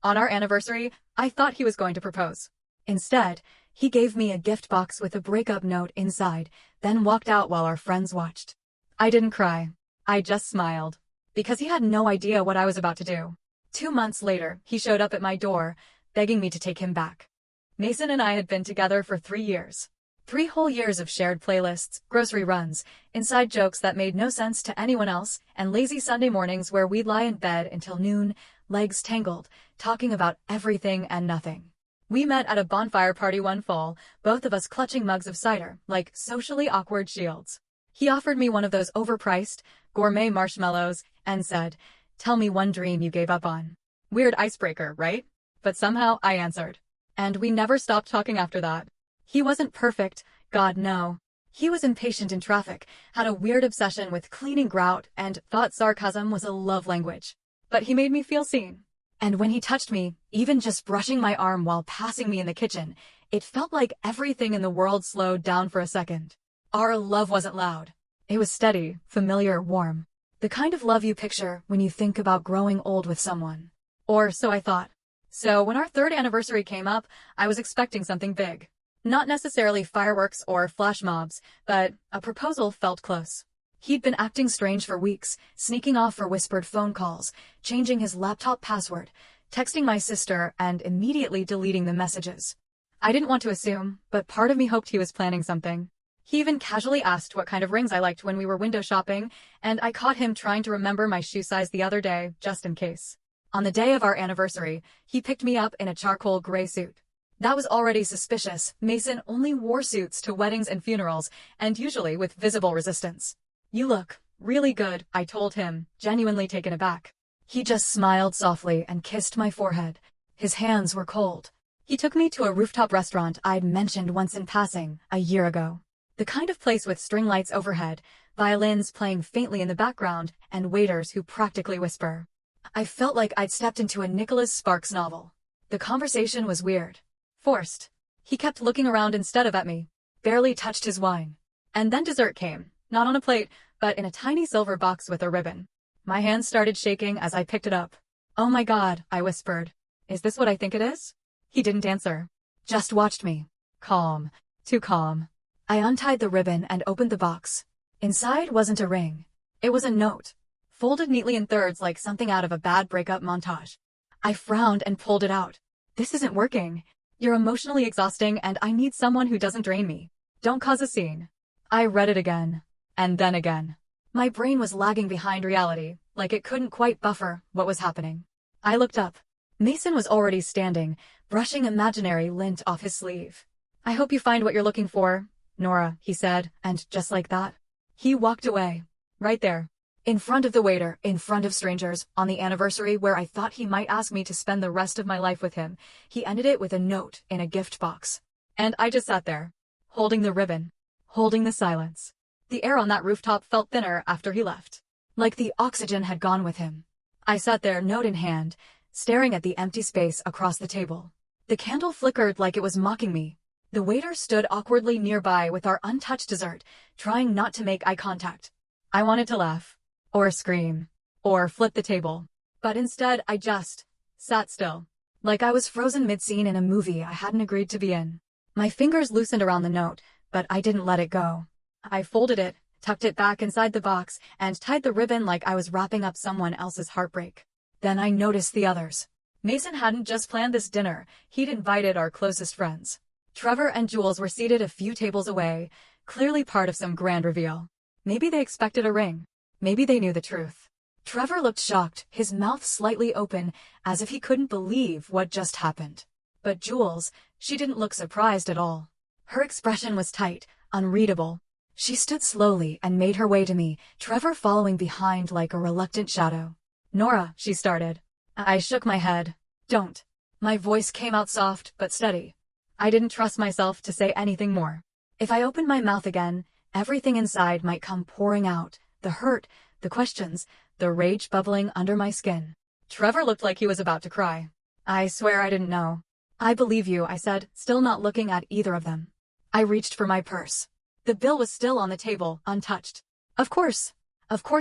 On our anniversary, I thought he was going to propose. Instead, he gave me a gift box with a breakup note inside, then walked out while our friends watched. I didn't cry. I just smiled. Because he had no idea what I was about to do. 2 months later, he showed up at my door, begging me to take him back. Mason and I had been together for 3 years. 3 whole years of shared playlists, grocery runs, inside jokes that made no sense to anyone else, and lazy Sunday mornings where we'd lie in bed until noon, legs tangled, talking about everything and nothing. We met at a bonfire party one fall, both of us clutching mugs of cider, like socially awkward shields. He offered me one of those overpriced, gourmet marshmallows, and said, "Tell me one dream you gave up on." Weird icebreaker, right? But somehow I answered. And we never stopped talking after that. He wasn't perfect, God no. He was impatient in traffic, had a weird obsession with cleaning grout, and thought sarcasm was a love language. But he made me feel seen. And when he touched me, even just brushing my arm while passing me in the kitchen, it felt like everything in the world slowed down for a second. Our love wasn't loud. It was steady, familiar, warm. The kind of love you picture when you think about growing old with someone. Or so I thought. So when our 3rd anniversary came up, I was expecting something big. Not necessarily fireworks or flash mobs, but a proposal felt close. He'd been acting strange for weeks, sneaking off for whispered phone calls, changing his laptop password, texting my sister, and immediately deleting the messages. I didn't want to assume, but part of me hoped he was planning something. He even casually asked what kind of rings I liked when we were window shopping, and I caught him trying to remember my shoe size the other day, just in case. On the day of our anniversary, he picked me up in a charcoal gray suit. That was already suspicious. Mason only wore suits to weddings and funerals, and usually with visible resistance. "You look really good," I told him, genuinely taken aback. He just smiled softly and kissed my forehead. His hands were cold. He took me to a rooftop restaurant I'd mentioned once in passing, a year ago. The kind of place with string lights overhead, violins playing faintly in the background, and waiters who practically whisper. I felt like I'd stepped into a Nicholas Sparks novel. The conversation was weird. Forced. He kept looking around instead of at me. Barely touched his wine. And then dessert came, not on a plate, but in a tiny silver box with a ribbon. My hands started shaking as I picked it up. "Oh my God," I whispered. "Is this what I think it is?" He didn't answer. Just watched me. Calm. Too calm. I untied the ribbon and opened the box. Inside wasn't a ring. It was a note. Folded neatly in thirds like something out of a bad breakup montage. I frowned and pulled it out. "This isn't working. You're emotionally exhausting and I need someone who doesn't drain me. Don't cause a scene." I read it again. And then again. My brain was lagging behind reality, like it couldn't quite buffer what was happening. I looked up. Mason was already standing, brushing imaginary lint off his sleeve. "I hope you find what you're looking for, Nora," he said, and just like that, he walked away. Right there. In front of the waiter, in front of strangers, on the anniversary where I thought he might ask me to spend the rest of my life with him, he ended it with a note in a gift box. And I just sat there, holding the ribbon, holding the silence. The air on that rooftop felt thinner after he left. Like the oxygen had gone with him. I sat there, note in hand, staring at the empty space across the table. The candle flickered like it was mocking me. The waiter stood awkwardly nearby with our untouched dessert, trying not to make eye contact. I wanted to laugh. Or scream. Or flip the table. But instead, I just sat still. Like I was frozen mid-scene in a movie I hadn't agreed to be in. My fingers loosened around the note, but I didn't let it go. I folded it, tucked it back inside the box, and tied the ribbon like I was wrapping up someone else's heartbreak. Then I noticed the others. Mason hadn't just planned this dinner, he'd invited our closest friends. Trevor and Jules were seated a few tables away, clearly part of some grand reveal. Maybe they expected a ring. Maybe they knew the truth. Trevor looked shocked, his mouth slightly open, as if he couldn't believe what just happened. But Jules, she didn't look surprised at all. Her expression was tight, unreadable. She stood slowly and made her way to me, Trevor following behind like a reluctant shadow. "Nora," she started. I shook my head. "Don't." My voice came out soft but steady. I didn't trust myself to say anything more. If I opened my mouth again, everything inside might come pouring out. The hurt, the questions, the rage bubbling under my skin. Trevor looked like he was about to cry. "I swear I didn't know." "I believe you," I said, still not looking at either of them. I reached for my purse. The bill was still on the table, untouched. Of course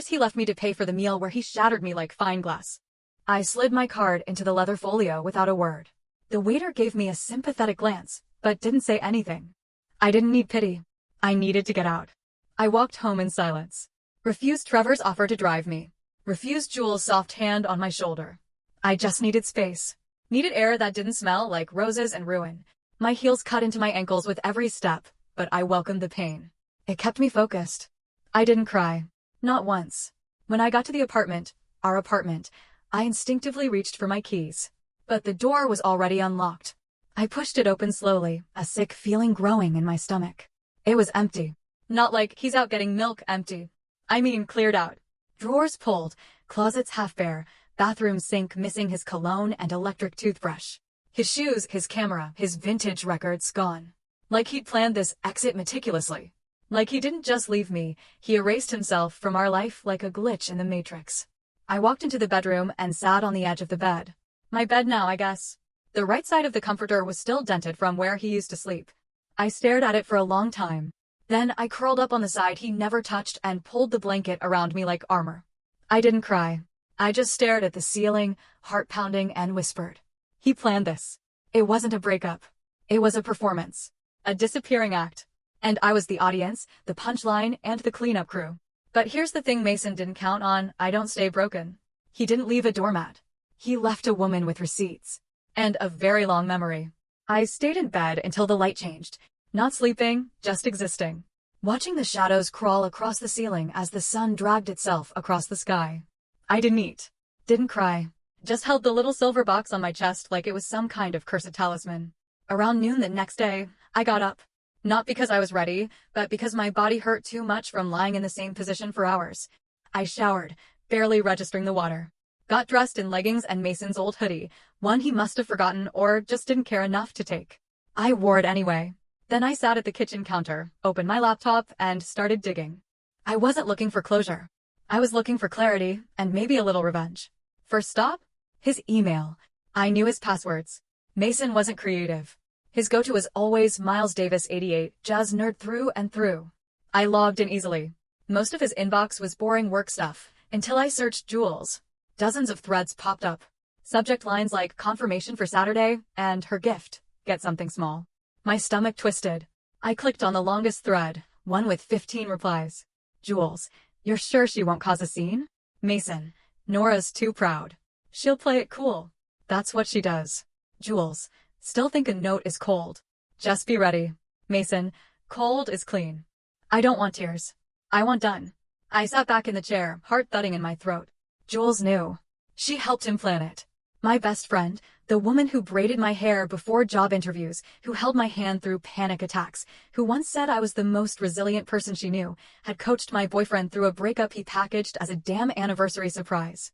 he left me to pay for the meal where he shattered me like fine glass. I slid my card into the leather folio without a word. The waiter gave me a sympathetic glance, but didn't say anything. I didn't need pity. I needed to get out. I walked home in silence. Refused Trevor's offer to drive me. Refused Jules' soft hand on my shoulder. I just needed space. Needed air that didn't smell like roses and ruin. My heels cut into my ankles with every step, but I welcomed the pain. It kept me focused. I didn't cry. Not once. When I got to the apartment, our apartment, I instinctively reached for my keys. But the door was already unlocked. I pushed it open slowly, a sick feeling growing in my stomach. It was empty. Not like he's out getting milk empty. I mean cleared out. Drawers pulled, closets half bare, bathroom sink missing his cologne and electric toothbrush. His shoes, his camera, his vintage records gone. Like he'd planned this exit meticulously. Like he didn't just leave me, he erased himself from our life like a glitch in the Matrix. I walked into the bedroom and sat on the edge of the bed. My bed now, I guess. The right side of the comforter was still dented from where he used to sleep. I stared at it for a long time. Then I curled up on the side he never touched and pulled the blanket around me like armor. I didn't cry. I just stared at the ceiling, heart pounding, and whispered. He planned this. It wasn't a breakup. It was a performance. A disappearing act. And I was the audience, the punchline, and the cleanup crew. But here's the thing Mason didn't count on: I don't stay broken. He didn't leave a doormat. He left a woman with receipts. And a very long memory. I stayed in bed until the light changed. Not sleeping, just existing. Watching the shadows crawl across the ceiling as the sun dragged itself across the sky. I didn't eat. Didn't cry. Just held the little silver box on my chest like it was some kind of cursed talisman. Around noon the next day, I got up. Not because I was ready, but because my body hurt too much from lying in the same position for hours. I showered, barely registering the water. Got dressed in leggings and Mason's old hoodie, one he must have forgotten or just didn't care enough to take. I wore it anyway. Then I sat at the kitchen counter, opened my laptop, and started digging. I wasn't looking for closure. I was looking for clarity, and maybe a little revenge. First stop? His email. I knew his passwords. Mason wasn't creative. His go-to was always Miles Davis 88, jazz nerd through and through. I logged in easily. Most of his inbox was boring work stuff, until I searched Jules. Dozens of threads popped up. Subject lines like confirmation for Saturday and her gift, get something small. My stomach twisted. I clicked on the longest thread, one with 15 replies. Jules, you're sure she won't cause a scene? Mason, Nora's too proud. She'll play it cool. That's what she does. Jules, still think a note is cold. Just be ready. Mason, cold is clean. I don't want tears. I want done. I sat back in the chair, heart thudding in my throat. Jules knew. She helped him plan it. My best friend, the woman who braided my hair before job interviews, who held my hand through panic attacks, who once said I was the most resilient person she knew, had coached my boyfriend through a breakup he packaged as a damn anniversary surprise.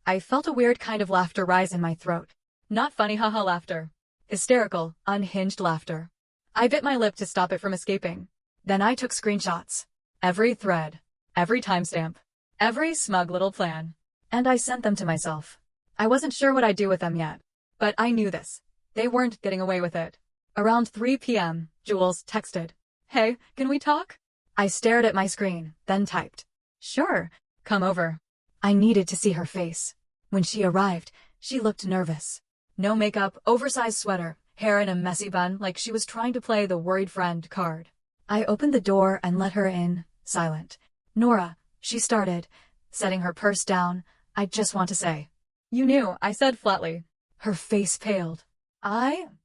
I felt a weird kind of laughter rise in my throat. Not funny haha laughter. Hysterical, unhinged laughter. I bit my lip to stop it from escaping. Then I took screenshots. Every thread. Every timestamp. Every smug little plan. And I sent them to myself. I wasn't sure what I'd do with them yet. But I knew this. They weren't getting away with it. Around 3 p.m., Jules texted. Hey, can we talk? I stared at my screen, then typed. Sure, come over. I needed to see her face. When she arrived, she looked nervous. No makeup, oversized sweater, hair in a messy bun like she was trying to play the worried friend card. I opened the door and let her in, silent. Nora, she started, setting her purse down. I just want to say. You knew, I said flatly. Her face paled.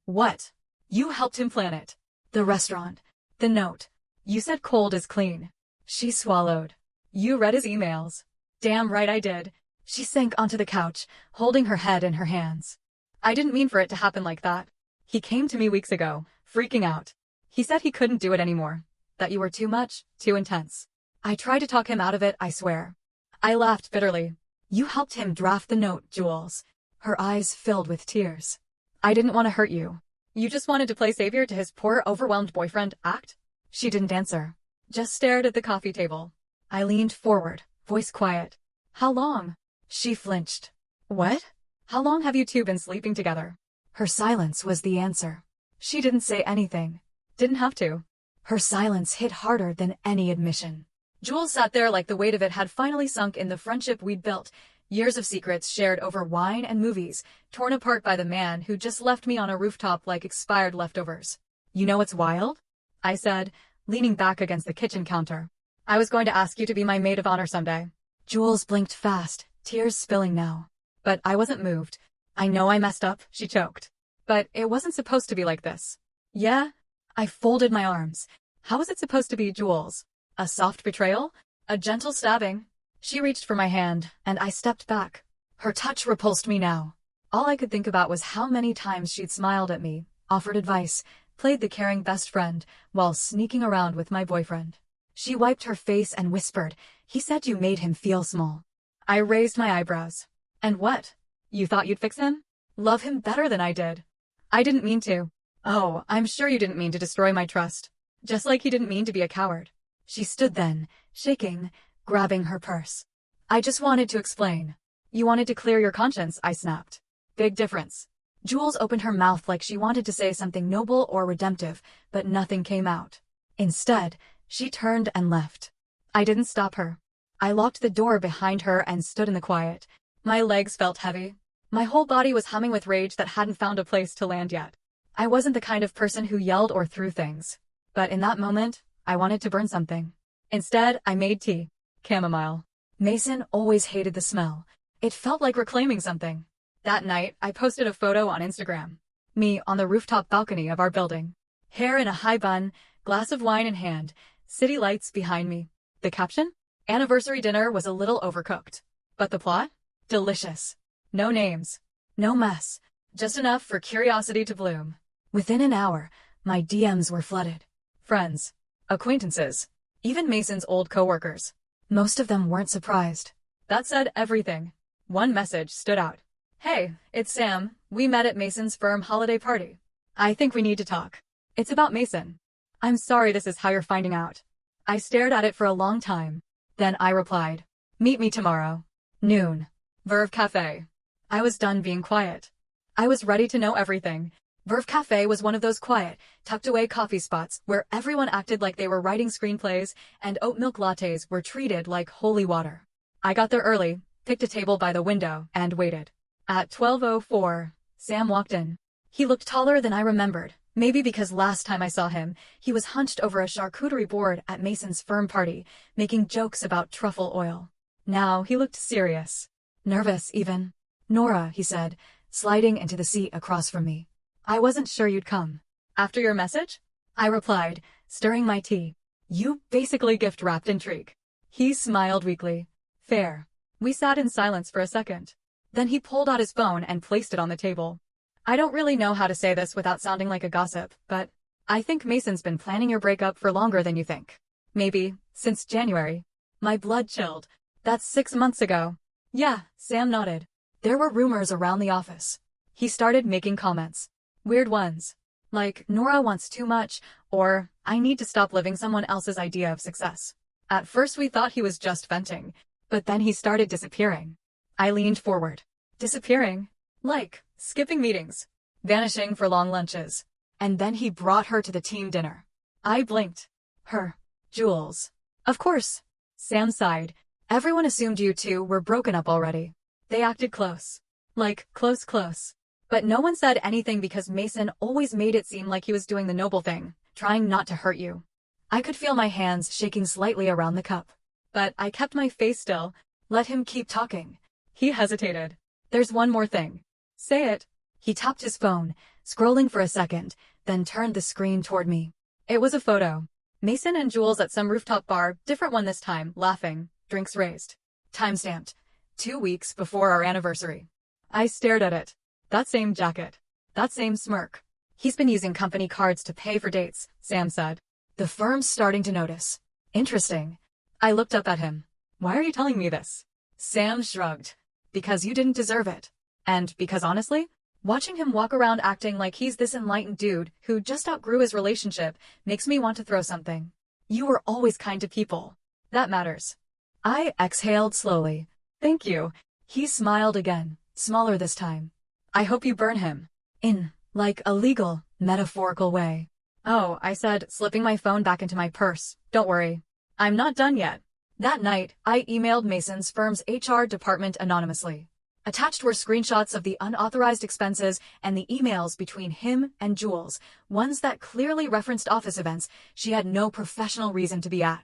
What? You helped him plan it. The restaurant. The note. You said cold is clean. She swallowed. You read his emails. Damn right I did. She sank onto the couch, holding her head in her hands. I didn't mean for it to happen like that. He came to me weeks ago, freaking out. He said he couldn't do it anymore. That you were too much, too intense. I tried to talk him out of it, I swear. I laughed bitterly. You helped him draft the note, Jules. Her eyes filled with tears. I didn't want to hurt you. You just wanted to play savior to his poor, overwhelmed boyfriend act? She didn't answer. Just stared at the coffee table. I leaned forward, voice quiet. How long? She flinched. What? How long have you two been sleeping together? Her silence was the answer. She didn't say anything. Didn't have to. Her silence hit harder than any admission. Jules sat there like the weight of it had finally sunk in the friendship we'd built, Years of secrets shared over wine and movies, torn apart by the man who just left me on a rooftop like expired leftovers. You know what's wild? I said, leaning back against the kitchen counter. I was going to ask you to be my maid of honor someday. Jules blinked fast, tears spilling now. But I wasn't moved. I know I messed up, she choked. But it wasn't supposed to be like this. Yeah? I folded my arms. How was it supposed to be, Jules? A soft betrayal? A gentle stabbing? She reached for my hand, and I stepped back. Her touch repulsed me now. All I could think about was how many times she'd smiled at me, offered advice, played the caring best friend, while sneaking around with my boyfriend. She wiped her face and whispered, "He said you made him feel small." I raised my eyebrows. And what? You thought you'd fix him? Love him better than I did? I didn't mean to. Oh, I'm sure you didn't mean to destroy my trust. Just like he didn't mean to be a coward. She stood then, shaking, grabbing her purse. I just wanted to explain. You wanted to clear your conscience, I snapped. Big difference. Jules opened her mouth like she wanted to say something noble or redemptive, but nothing came out. Instead, she turned and left. I didn't stop her. I locked the door behind her and stood in the quiet. My legs felt heavy. My whole body was humming with rage that hadn't found a place to land yet. I wasn't the kind of person who yelled or threw things. But in that moment, I wanted to burn something. Instead, I made tea. Chamomile. Mason always hated the smell. It felt like reclaiming something. That night, I posted a photo on Instagram. Me on the rooftop balcony of our building. Hair in a high bun, glass of wine in hand, city lights behind me. The caption? Anniversary dinner was a little overcooked. But the plot? Delicious. No names. No mess. Just enough for curiosity to bloom. Within an hour, my DMs were flooded. Friends. Acquaintances. Even Mason's old coworkers. Most of them weren't surprised. That said everything. One message stood out. Hey, it's Sam. We met at Mason's firm holiday party. I think we need to talk. It's about Mason. I'm sorry this is how you're finding out. I stared at it for a long time. Then I replied. Meet me tomorrow. Noon. Verve Cafe. I was done being quiet. I was ready to know everything. Verve Cafe was one of those quiet, tucked-away coffee spots where everyone acted like they were writing screenplays and oat milk lattes were treated like holy water. I got there early, picked a table by the window, and waited. At 12:04, Sam walked in. He looked taller than I remembered, maybe because last time I saw him, he was hunched over a charcuterie board at Mason's firm party, making jokes about truffle oil. Now he looked serious. Nervous, even. Nora, he said, sliding into the seat across from me. I wasn't sure you'd come. After your message? I replied, stirring my tea. You basically gift-wrapped intrigue. He smiled weakly. Fair. We sat in silence for a second. Then he pulled out his phone and placed it on the table. I don't really know how to say this without sounding like a gossip, but I think Mason's been planning your breakup for longer than you think. Maybe, since January. My blood chilled. That's 6 months ago. Yeah, Sam nodded. There were rumors around the office. He started making comments. Weird ones. Like, Nora wants too much, or, I need to stop living someone else's idea of success. At first we thought he was just venting, but then he started disappearing. I leaned forward. Disappearing? Like, skipping meetings. Vanishing for long lunches. And then he brought her to the team dinner. I blinked. Her. Jules. Of course. Sam sighed. Everyone assumed you two were broken up already. They acted close. Like, close. But no one said anything because Mason always made it seem like he was doing the noble thing, trying not to hurt you. I could feel my hands shaking slightly around the cup. But I kept my face still, let him keep talking. He hesitated. There's one more thing. Say it. He tapped his phone, scrolling for a second, then turned the screen toward me. It was a photo. Mason and Jules at some rooftop bar, different one this time, laughing, drinks raised. Timestamped. 2 weeks before our anniversary. I stared at it. That same jacket. That same smirk. He's been using company cards to pay for dates, Sam said. The firm's starting to notice. Interesting. I looked up at him. Why are you telling me this? Sam shrugged. Because you didn't deserve it. And because honestly, watching him walk around acting like he's this enlightened dude who just outgrew his relationship makes me want to throw something. You were always kind to people. That matters. I exhaled slowly. Thank you. He smiled again, smaller this time. I hope you burn him. In, like, a legal, metaphorical way. Oh, I said, slipping my phone back into my purse. Don't worry. I'm not done yet. That night, I emailed Mason's firm's HR department anonymously. Attached were screenshots of the unauthorized expenses and the emails between him and Jules, ones that clearly referenced office events she had no professional reason to be at.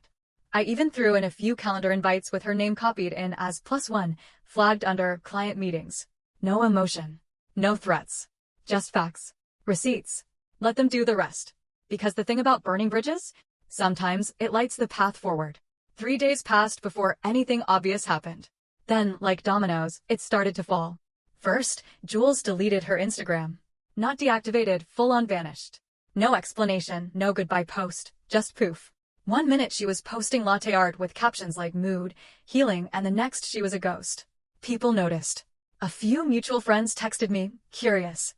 I even threw in a few calendar invites with her name copied in as +1, flagged under client meetings. No emotion. No threats. Just facts. Receipts. Let them do the rest. Because the thing about burning bridges? Sometimes it lights the path forward. 3 days passed before anything obvious happened. Then, like dominoes, it started to fall. First, Jules deleted her Instagram. Not deactivated, full-on vanished. No explanation, no goodbye post, just poof. 1 minute she was posting latte art with captions like mood, healing, and the next she was a ghost. People noticed. A few mutual friends texted me, curious.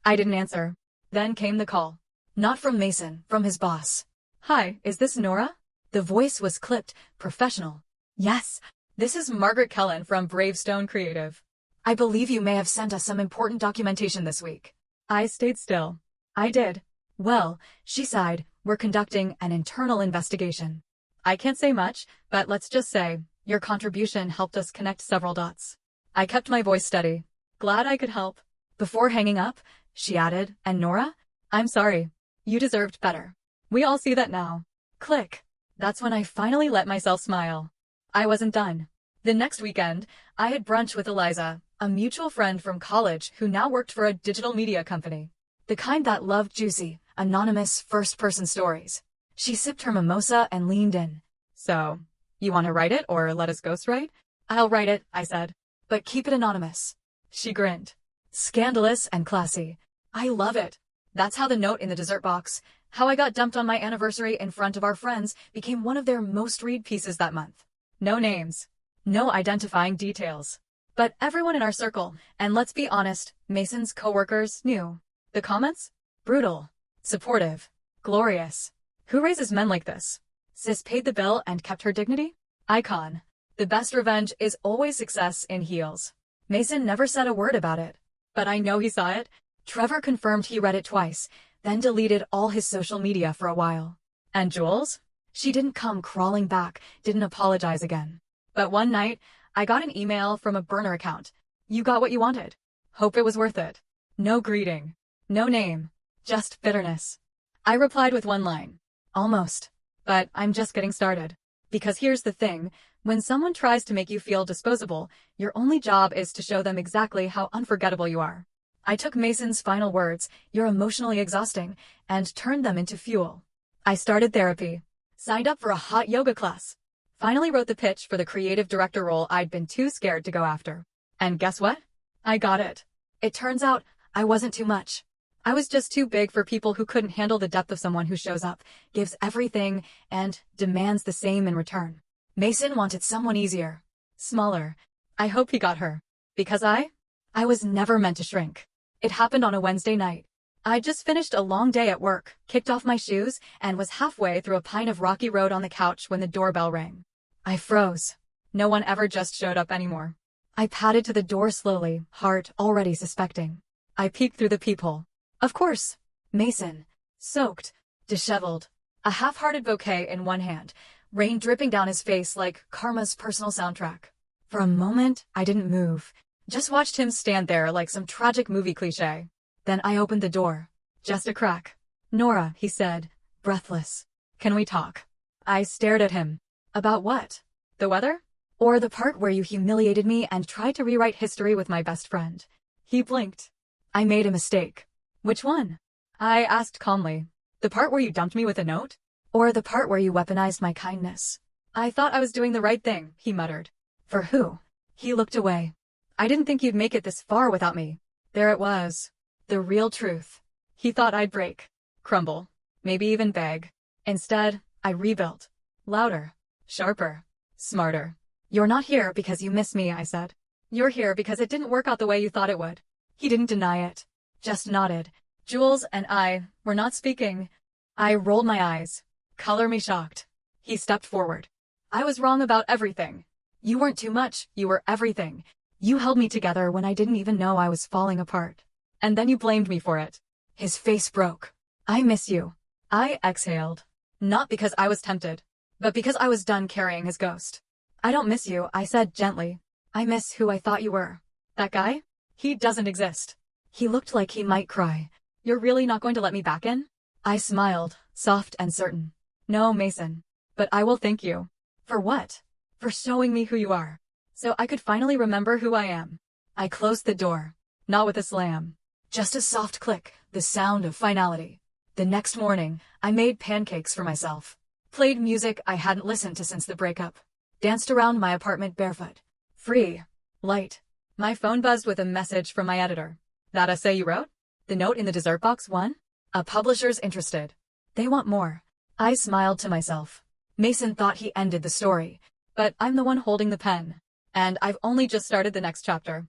I didn't answer. Then came the call. Not from Mason, from his boss. Hi, is this Nora? The voice was clipped, professional. Yes, this is Margaret Kellen from Bravestone Creative. I believe you may have sent us some important documentation this week. I stayed still. I did. Well, she sighed, we're conducting an internal investigation. I can't say much, but let's just say, your contribution helped us connect several dots. I kept my voice steady. Glad I could help. Before hanging up, she added, and Nora? I'm sorry. You deserved better. We all see that now. Click. That's when I finally let myself smile. I wasn't done. The next weekend, I had brunch with Eliza, a mutual friend from college who now worked for a digital media company. The kind that loved juicy, anonymous first-person stories. She sipped her mimosa and leaned in. So, you want to write it or let us ghostwrite? I'll write it, I said. But keep it anonymous. She grinned. Scandalous and classy. I love it. That's how the note in the dessert box, how I got dumped on my anniversary in front of our friends, became one of their most read pieces that month. No names. No identifying details. But everyone in our circle, and let's be honest, Mason's coworkers knew. The comments? Brutal. Supportive. Glorious. Who raises men like this? Sis paid the bill and kept her dignity? Icon. The best revenge is always success in heels. Mason never said a word about it. But I know he saw it. Trevor confirmed he read it twice, then deleted all his social media for a while. And Jules? She didn't come crawling back, didn't apologize again. But one night, I got an email from a burner account. You got what you wanted. Hope it was worth it. No greeting. No name. Just bitterness. I replied with one line. Almost. But I'm just getting started. Because here's the thing, when someone tries to make you feel disposable, your only job is to show them exactly how unforgettable you are. I took Mason's final words, you're emotionally exhausting, and turned them into fuel. I started therapy. Signed up for a hot yoga class. Finally wrote the pitch for the creative director role I'd been too scared to go after. And guess what? I got it. It turns out, I wasn't too much. I was just too big for people who couldn't handle the depth of someone who shows up, gives everything, and demands the same in return. Mason wanted someone easier. Smaller. I hope he got her. Because I was never meant to shrink. It happened on a Wednesday night. I'd just finished a long day at work, kicked off my shoes, and was halfway through a pint of rocky road on the couch when the doorbell rang. I froze. No one ever just showed up anymore. I padded to the door slowly, heart already suspecting. I peeked through the peephole. Of course. Mason. Soaked. Disheveled. A half-hearted bouquet in one hand. Rain dripping down his face like karma's personal soundtrack. For a moment, I didn't move. Just watched him stand there like some tragic movie cliché. Then I opened the door. Just a crack. Nora, he said, breathless. Can we talk? I stared at him. About what? The weather? Or the part where you humiliated me and tried to rewrite history with my best friend? He blinked. I made a mistake. Which one? I asked calmly. The part where you dumped me with a note? Or the part where you weaponized my kindness? I thought I was doing the right thing, he muttered. For who? He looked away. I didn't think you'd make it this far without me. There it was. The real truth. He thought I'd break, crumble, maybe even beg. Instead, I rebuilt. Louder, sharper, smarter. You're not here because you miss me, I said. You're here because it didn't work out the way you thought it would. He didn't deny it. Just nodded. Jules and I were not speaking. I rolled my eyes. Color me shocked. He stepped forward. I was wrong about everything. You weren't too much, you were everything. You held me together when I didn't even know I was falling apart. And then you blamed me for it. His face broke. I miss you. I exhaled. Not because I was tempted, but because I was done carrying his ghost. I don't miss you, I said gently. I miss who I thought you were. That guy? He doesn't exist. He looked like he might cry. You're really not going to let me back in? I smiled, soft and certain. No, Mason. But I will thank you. For what? For showing me who you are. So I could finally remember who I am. I closed the door. Not with a slam. Just a soft click, the sound of finality. The next morning, I made pancakes for myself. Played music I hadn't listened to since the breakup. Danced around my apartment barefoot. Free. Light. My phone buzzed with a message from my editor. That essay you wrote? The note in the dessert box won? A publisher's interested. They want more. I smiled to myself. Mason thought he ended the story, but I'm the one holding the pen. And I've only just started the next chapter.